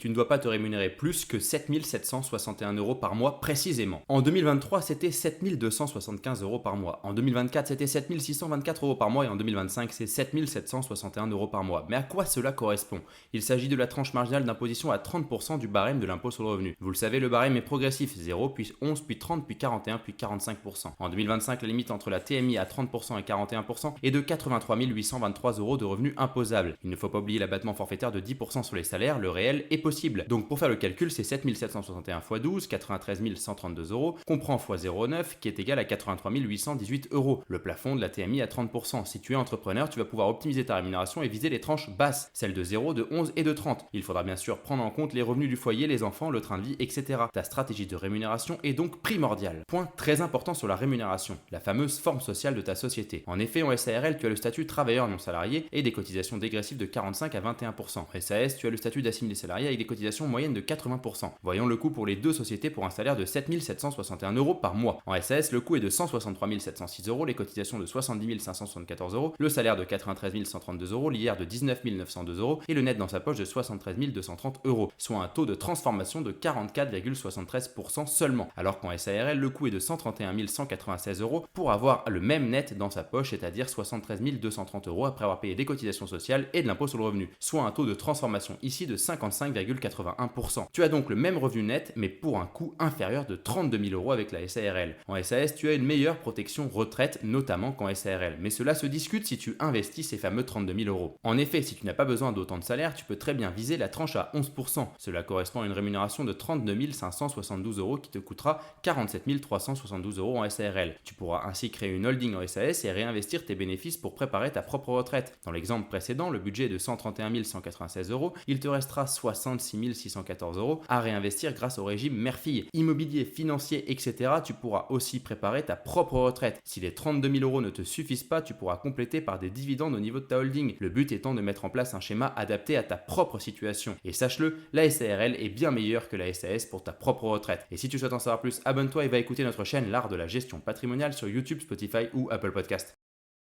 tu ne dois pas te rémunérer plus que 7 761 euros par mois précisément. En 2023, c'était 7 275 euros par mois. En 2024, c'était 7 624 euros par mois et en 2025, c'est 7 761 euros par mois. Mais à quoi cela correspond? Il s'agit de la tranche marginale d'imposition à 30% du barème de l'impôt sur le revenu. Vous le savez, le barème est progressif, 0, puis 11, puis 30, puis 41, puis 45%. En 2025, la limite entre la TMI à 30% et 41% est de 83 823 euros de revenus imposables. Il ne faut pas oublier l'abattement forfaitaire de 10% sur les salaires, le réel est possible. Donc pour faire le calcul, c'est 7 761 x 12, 93 132 euros, qu'on prend x 0,9 qui est égal à 83 818 euros. Le plafond de la TMI à 30%. Si tu es entrepreneur, tu vas pouvoir optimiser ta rémunération et viser les tranches basses, celles de 0, de 11 et de 30. Il faudra bien sûr prendre en compte les revenus du foyer, les enfants, le train de vie, etc. Ta stratégie de rémunération est donc primordiale. Point très important sur la rémunération, la fameuse forme sociale de ta société. En effet, en SARL, tu as le statut travailleur non salarié et des cotisations dégressives de 45 à 21%. En SAS, tu as le statut d'assimilé salarié avec des cotisations moyennes de 80%. Voyons le coût pour les deux sociétés pour un salaire de 7 761 euros par mois. En SAS, le coût est de 163 706 euros, les cotisations de 70 574 euros, le salaire de 93 132 euros, l'IR de 19 902 euros et le net dans sa poche de 73 230 euros, soit un taux de transformation de 44,73% seulement. Alors qu'en SARL, le coût est de 131 196 euros pour avoir le même net dans sa poche, c'est-à-dire 73 230 euros après avoir payé des cotisations sociales et de l'impôt sur le revenu, soit un taux de transformation ici de 55,81%. Tu as donc le même revenu net, mais pour un coût inférieur de 32 000 euros avec la SARL. En SAS, tu as une meilleure protection retraite, notamment qu'en SARL, mais cela se discute si tu investis ces fameux 32 000 euros. En effet, si tu n'as pas besoin d'autant de salaire, tu peux très bien viser la tranche à 11%. Cela correspond à une rémunération de 32 572 euros qui te coûtera 47 372 euros en SARL. Tu pourras ainsi créer une holding en SAS et réinvestir tes bénéfices pour préparer ta propre retraite. Dans l'exemple précédent, le budget est de 131 196 euros, il te restera 66 614 euros à réinvestir grâce au régime mère-fille. Immobilier, financier, etc. Tu pourras aussi préparer ta propre retraite. Si les 32 000 euros ne te suffisent pas, tu pourras compléter par des dividendes au niveau de ta holding. Le but étant de mettre en place un schéma adapté à ta propre situation. Et sache-le, la SARL est bien meilleure que la SAS pour ta propre retraite. Et si tu souhaites en savoir plus, abonne-toi et va écouter notre chaîne L'Art de la Gestion Patrimoniale sur YouTube, Spotify ou Apple Podcast.